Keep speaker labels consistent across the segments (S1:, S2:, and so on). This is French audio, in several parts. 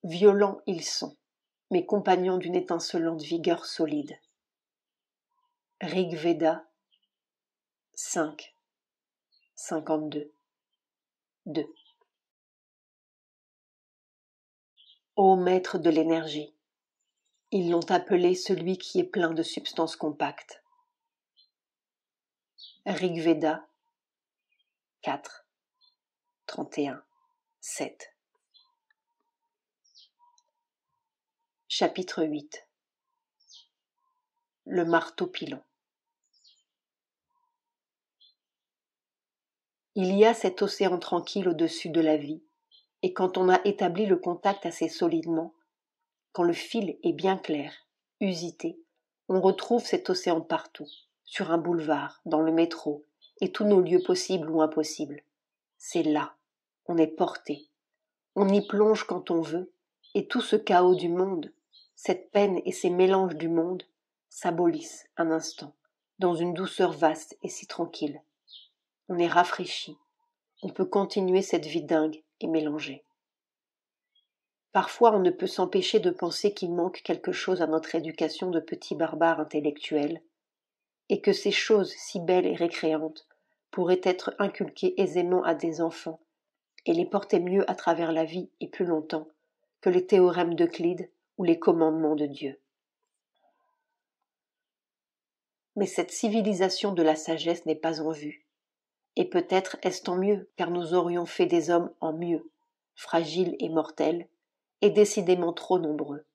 S1: Violents ils sont, mes compagnons d'une étincelante vigueur solide. Rig Veda 5, 52, 2. Ô maître de l'énergie, ils l'ont appelé celui qui est plein de substances compactes. Rig Veda 4, 31, 7. Chapitre 8. Le marteau pilon. Il y a cet océan tranquille au-dessus de la vie, et quand on a établi le contact assez solidement, quand le fil est bien clair, usité, on retrouve cet océan partout, sur un boulevard, dans le métro, et tous nos lieux possibles ou impossibles. C'est là, on est porté. On y plonge quand on veut, et tout ce chaos du monde, cette peine et ces mélanges du monde, s'abolissent un instant, dans une douceur vaste et si tranquille. On est rafraîchi, on peut continuer cette vie dingue et mélangée. Parfois on ne peut s'empêcher de penser qu'il manque quelque chose à notre éducation de petits barbares intellectuels, et que ces choses si belles et récréantes pourraient être inculquées aisément à des enfants, et les porter mieux à travers la vie et plus longtemps que les théorèmes d'Euclide ou les commandements de Dieu. Mais cette civilisation de la sagesse n'est pas en vue, et peut-être est-ce tant mieux, car nous aurions fait des hommes en mieux, fragiles et mortels, et décidément trop nombreux.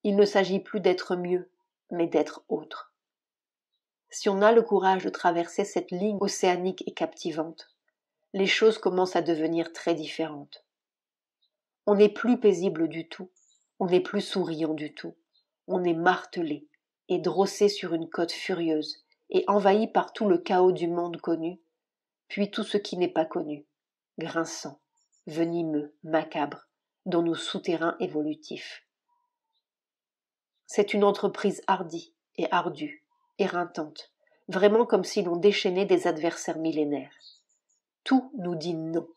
S1: Il ne s'agit plus d'être mieux, mais d'être autre. Si on a le courage de traverser cette ligne océanique et captivante, les choses commencent à devenir très différentes. On n'est plus paisible du tout, on n'est plus souriant du tout, on est martelé et drossé sur une côte furieuse et envahi par tout le chaos du monde connu, puis tout ce qui n'est pas connu, grinçant, venimeux, macabre, dans nos souterrains évolutifs. C'est une entreprise hardie et ardue, éreintante, vraiment comme si l'on déchaînait des adversaires millénaires. Tout nous dit non,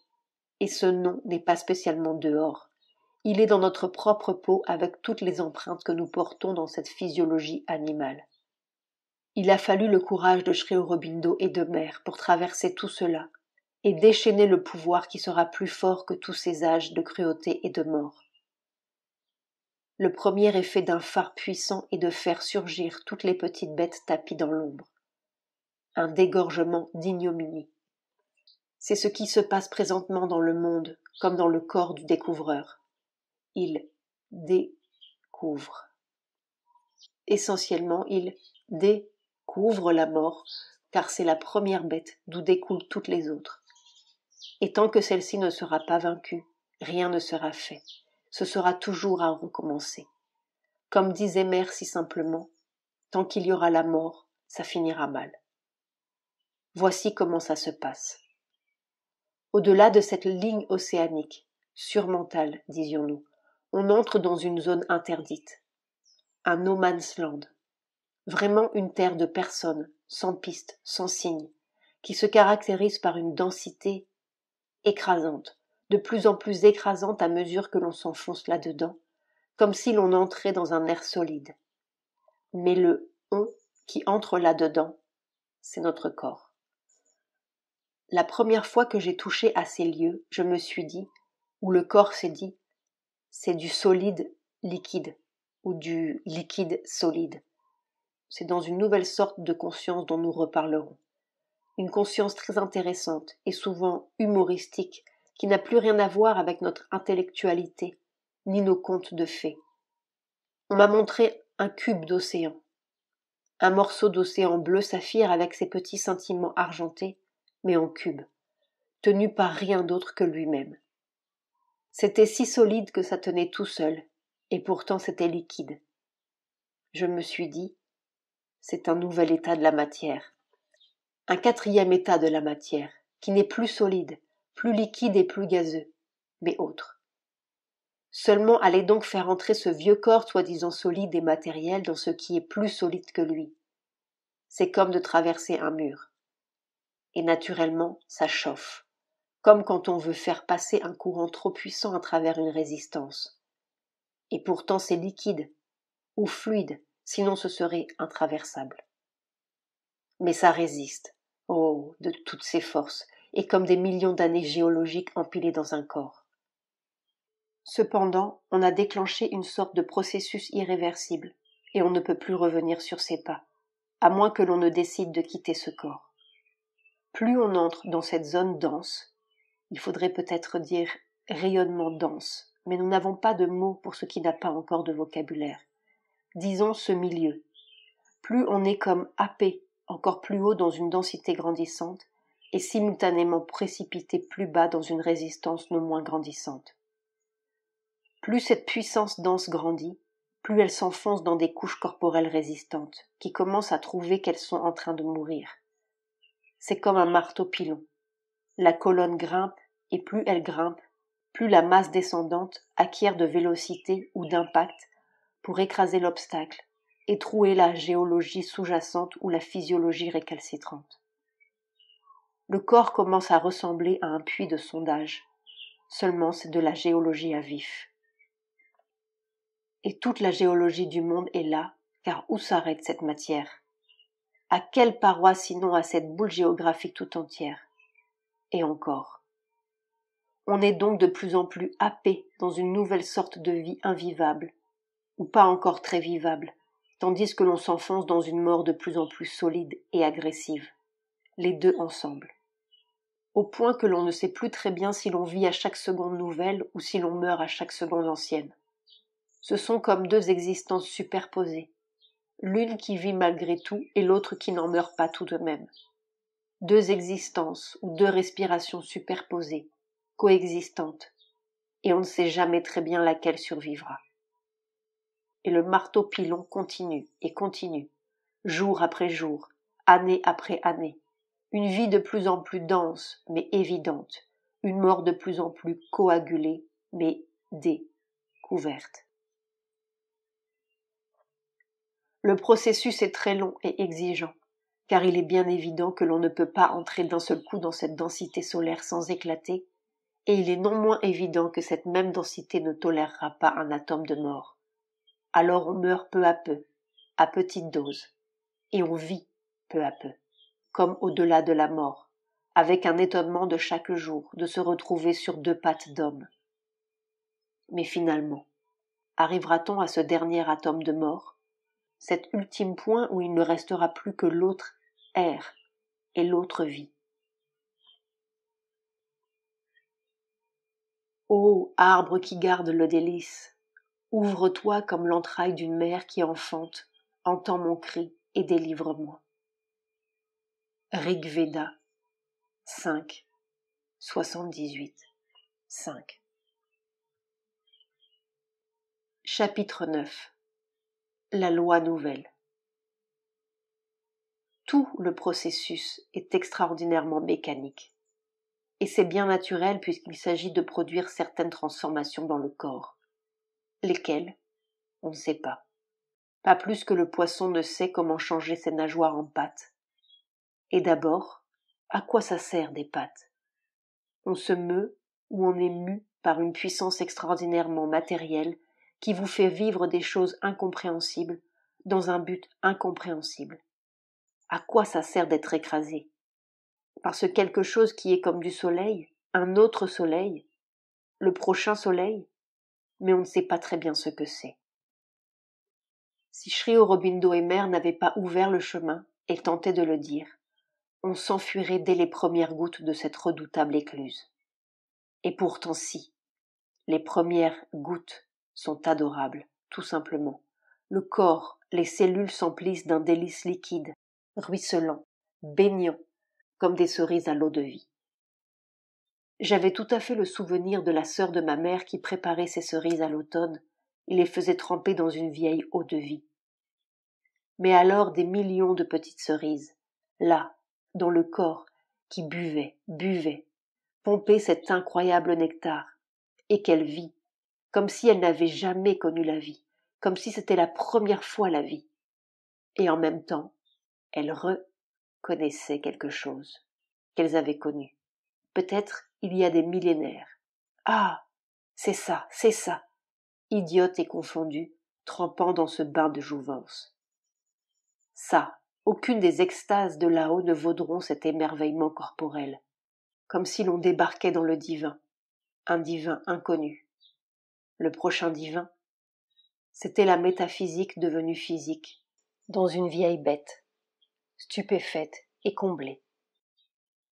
S1: et ce non n'est pas spécialement dehors. Il est dans notre propre peau avec toutes les empreintes que nous portons dans cette physiologie animale. Il a fallu le courage de Sri Aurobindo et de Mère pour traverser tout cela et déchaîner le pouvoir qui sera plus fort que tous ces âges de cruauté et de mort. Le premier effet d'un phare puissant est de faire surgir toutes les petites bêtes tapies dans l'ombre. Un dégorgement d'ignominie. C'est ce qui se passe présentement dans le monde, comme dans le corps du découvreur. Il découvre. Essentiellement, il découvre la mort, car c'est la première bête d'où découlent toutes les autres. Et tant que celle-ci ne sera pas vaincue, rien ne sera fait. Ce sera toujours à recommencer. Comme disait Mère si simplement, tant qu'il y aura la mort, ça finira mal. Voici comment ça se passe. Au-delà de cette ligne océanique, surmentale, disions-nous, on entre dans une zone interdite, un no man's land, vraiment une terre de personnes, sans piste, sans signe, qui se caractérise par une densité écrasante, de plus en plus écrasante à mesure que l'on s'enfonce là-dedans, comme si l'on entrait dans un air solide. Mais le « on » qui entre là-dedans, c'est notre corps. La première fois que j'ai touché à ces lieux, je me suis dit, ou le corps s'est dit, c'est du solide liquide, ou du liquide solide. C'est dans une nouvelle sorte de conscience dont nous reparlerons. Une conscience très intéressante et souvent humoristique, qui n'a plus rien à voir avec notre intellectualité, ni nos contes de fées. On m'a montré un cube d'océan, un morceau d'océan bleu saphir avec ses petits scintillements argentés, mais en cube, tenu par rien d'autre que lui-même. C'était si solide que ça tenait tout seul, et pourtant c'était liquide. Je me suis dit, c'est un nouvel état de la matière, un quatrième état de la matière, qui n'est plus solide, plus liquide et plus gazeux, mais autre. Seulement allez donc faire entrer ce vieux corps soi-disant solide et matériel dans ce qui est plus solide que lui. C'est comme de traverser un mur. Et naturellement, ça chauffe, comme quand on veut faire passer un courant trop puissant à travers une résistance. Et pourtant c'est liquide, ou fluide, sinon ce serait intraversable. Mais ça résiste, oh, de toutes ses forces, et comme des millions d'années géologiques empilées dans un corps. Cependant, on a déclenché une sorte de processus irréversible, et on ne peut plus revenir sur ses pas, à moins que l'on ne décide de quitter ce corps. Plus on entre dans cette zone dense, il faudrait peut-être dire rayonnement dense, mais nous n'avons pas de mots pour ce qui n'a pas encore de vocabulaire. Disons ce milieu. Plus on est comme happé encore plus haut dans une densité grandissante, et simultanément précipité plus bas dans une résistance non moins grandissante. Plus cette puissance dense grandit, plus elle s'enfonce dans des couches corporelles résistantes, qui commencent à trouver qu'elles sont en train de mourir. C'est comme un marteau-pilon. La colonne grimpe, et plus elle grimpe, plus la masse descendante acquiert de vélocité ou d'impact pour écraser l'obstacle et trouer la géologie sous-jacente ou la physiologie récalcitrante. Le corps commence à ressembler à un puits de sondage, seulement c'est de la géologie à vif. Et toute la géologie du monde est là, car où s'arrête cette matière? À quelle paroi sinon à cette boule géographique tout entière? Et encore. On est donc de plus en plus happé dans une nouvelle sorte de vie invivable, ou pas encore très vivable, tandis que l'on s'enfonce dans une mort de plus en plus solide et agressive, les deux ensemble, au point que l'on ne sait plus très bien si l'on vit à chaque seconde nouvelle ou si l'on meurt à chaque seconde ancienne. Ce sont comme deux existences superposées, l'une qui vit malgré tout et l'autre qui n'en meurt pas tout de même. Deux existences ou deux respirations superposées, coexistantes, et on ne sait jamais très bien laquelle survivra. Et le marteau-pilon continue et continue, jour après jour, année après année, une vie de plus en plus dense mais évidente, une mort de plus en plus coagulée mais découverte. Le processus est très long et exigeant, car il est bien évident que l'on ne peut pas entrer d'un seul coup dans cette densité solaire sans éclater, et il est non moins évident que cette même densité ne tolérera pas un atome de mort. Alors on meurt peu, à petite dose, et on vit peu à peu, comme au-delà de la mort, avec un étonnement de chaque jour de se retrouver sur deux pattes d'homme. Mais finalement, arrivera-t-on à ce dernier atome de mort, cet ultime point où il ne restera plus que l'autre air et l'autre vie? Ô arbre qui garde le délice, ouvre-toi comme l'entraille d'une mère qui enfante, entends mon cri et délivre-moi. Rig Veda 5, 78, 5. Chapitre 9. La loi nouvelle. Tout le processus est extraordinairement mécanique. Et c'est bien naturel puisqu'il s'agit de produire certaines transformations dans le corps. Lesquelles? On ne sait pas. Pas plus que le poisson ne sait comment changer ses nageoires en pattes. Et d'abord, à quoi ça sert des pattes? On se meut ou on est mu par une puissance extraordinairement matérielle qui vous fait vivre des choses incompréhensibles dans un but incompréhensible. À quoi ça sert d'être écrasé? Parce que quelque chose qui est comme du soleil, un autre soleil, le prochain soleil, mais on ne sait pas très bien ce que c'est. Si Sri Aurobindo et Mère n'avaient pas ouvert le chemin et tenté de le dire, on s'enfuirait dès les premières gouttes de cette redoutable écluse. Et pourtant si, les premières gouttes sont adorables, tout simplement. Le corps, les cellules s'emplissent d'un délice liquide, ruisselant, baignant, comme des cerises à l'eau de vie. J'avais tout à fait le souvenir de la sœur de ma mère qui préparait ces cerises à l'automne et les faisait tremper dans une vieille eau de vie. Mais alors des millions de petites cerises, là, dans le corps, qui buvaient, pompaient cet incroyable nectar, et qu'elle vit, comme si elle n'avait jamais connu la vie, comme si c'était la première fois la vie. Et en même temps, elle reconnaissait quelque chose qu'elles avaient connu. Peut-être il y a des millénaires. Ah, c'est ça, idiote et confondue, trempant dans ce bain de jouvence. Ça, aucune des extases de là-haut ne vaudront cet émerveillement corporel, comme si l'on débarquait dans le divin, un divin inconnu. Le prochain divin, c'était la métaphysique devenue physique, dans une vieille bête, stupéfaite et comblée.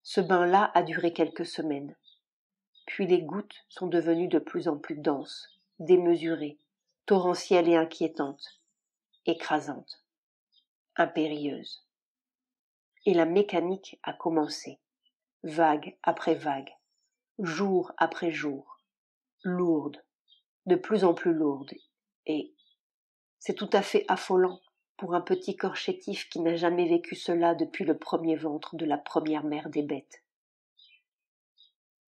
S1: Ce bain-là a duré quelques semaines. Puis les gouttes sont devenues de plus en plus denses, démesurées, torrentielles et inquiétantes, écrasantes, impérieuses. Et la mécanique a commencé, vague après vague, jour après jour, lourde, de plus en plus lourde, et c'est tout à fait affolant pour un petit corps chétif qui n'a jamais vécu cela depuis le premier ventre de la première mère des bêtes.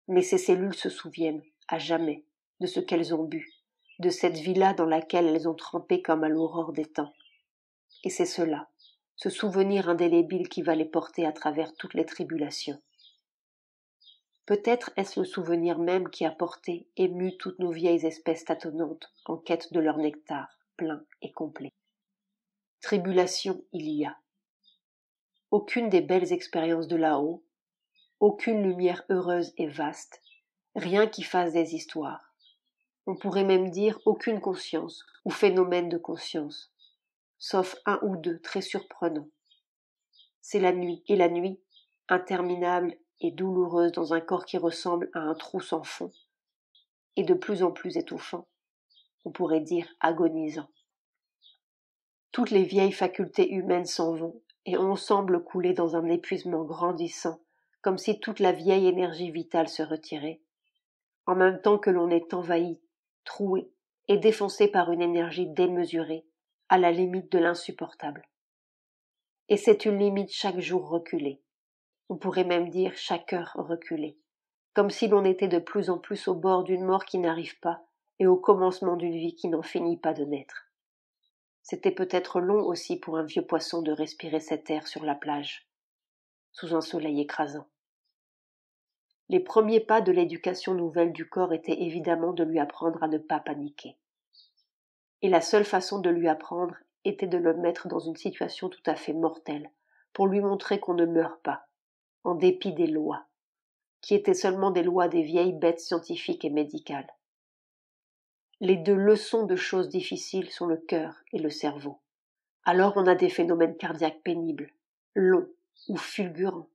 S1: Mais ces cellules se souviennent, à jamais, de ce qu'elles ont bu, de cette vie-là dans laquelle elles ont trempé comme à l'aurore des temps. Et c'est cela, ce souvenir indélébile qui va les porter à travers toutes les tribulations. Peut-être est-ce le souvenir même qui a porté, ému toutes nos vieilles espèces tâtonnantes en quête de leur nectar, plein et complet. Tribulation il y a. Aucune des belles expériences de là-haut, aucune lumière heureuse et vaste, rien qui fasse des histoires. On pourrait même dire aucune conscience ou phénomène de conscience, sauf un ou deux très surprenants. C'est la nuit, et la nuit, interminable et douloureuse dans un corps qui ressemble à un trou sans fond, et de plus en plus étouffant, on pourrait dire agonisant. Toutes les vieilles facultés humaines s'en vont, et on semble couler dans un épuisement grandissant, comme si toute la vieille énergie vitale se retirait, en même temps que l'on est envahi, troué et défoncé par une énergie démesurée, à la limite de l'insupportable. Et c'est une limite chaque jour reculée. On pourrait même dire chaque heure reculée, comme si l'on était de plus en plus au bord d'une mort qui n'arrive pas et au commencement d'une vie qui n'en finit pas de naître. C'était peut-être long aussi pour un vieux poisson de respirer cet air sur la plage, sous un soleil écrasant. Les premiers pas de l'éducation nouvelle du corps étaient évidemment de lui apprendre à ne pas paniquer. Et la seule façon de lui apprendre était de le mettre dans une situation tout à fait mortelle, pour lui montrer qu'on ne meurt pas, en dépit des lois, qui étaient seulement des lois des vieilles bêtes scientifiques et médicales. Les deux leçons de choses difficiles sont le cœur et le cerveau. Alors on a des phénomènes cardiaques pénibles, longs ou fulgurants,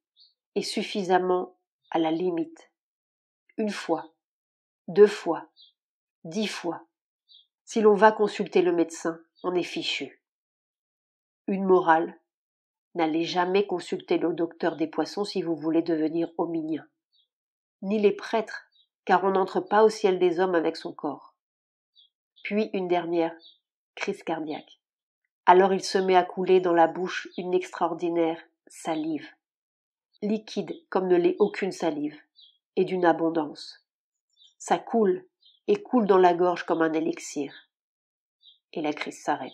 S1: et suffisamment à la limite. Une fois, 2 fois, 10 fois. Si l'on va consulter le médecin, on est fichu. Une morale, n'allez jamais consulter le docteur des poissons si vous voulez devenir hominien. Ni les prêtres, car on n'entre pas au ciel des hommes avec son corps. Puis une dernière, crise cardiaque. Alors il se met à couler dans la bouche une extraordinaire salive, liquide comme ne l'est aucune salive, et d'une abondance. Ça coule, et coule dans la gorge comme un élixir. Et la crise s'arrête.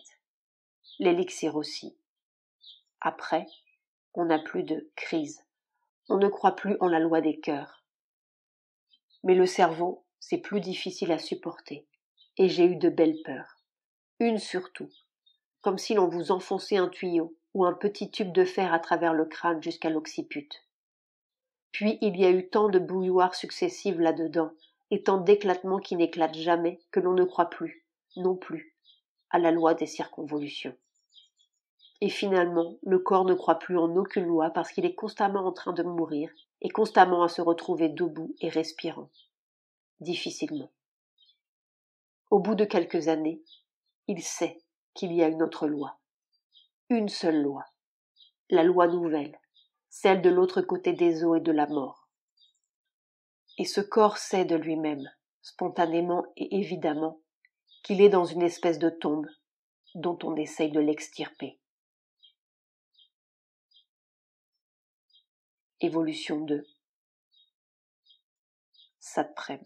S1: L'élixir aussi. Après, on n'a plus de crise. On ne croit plus en la loi des cœurs. Mais le cerveau, c'est plus difficile à supporter. Et j'ai eu de belles peurs. Une surtout. Comme si l'on vous enfonçait un tuyau ou un petit tube de fer à travers le crâne jusqu'à l'occiput. Puis il y a eu tant de bouilloires successives là-dedans, et tant d'éclatements qui n'éclatent jamais, que l'on ne croit plus, non plus, à la loi des circonvolutions. Et finalement, le corps ne croit plus en aucune loi parce qu'il est constamment en train de mourir, et constamment à se retrouver debout et respirant. Difficilement. Au bout de quelques années, il sait qu'il y a une autre loi. Une seule loi. La loi nouvelle, celle de l'autre côté des eaux et de la mort. Et ce corps sait de lui-même, spontanément et évidemment, qu'il est dans une espèce de tombe dont on essaye de l'extirper. Évolution 2. Satprem.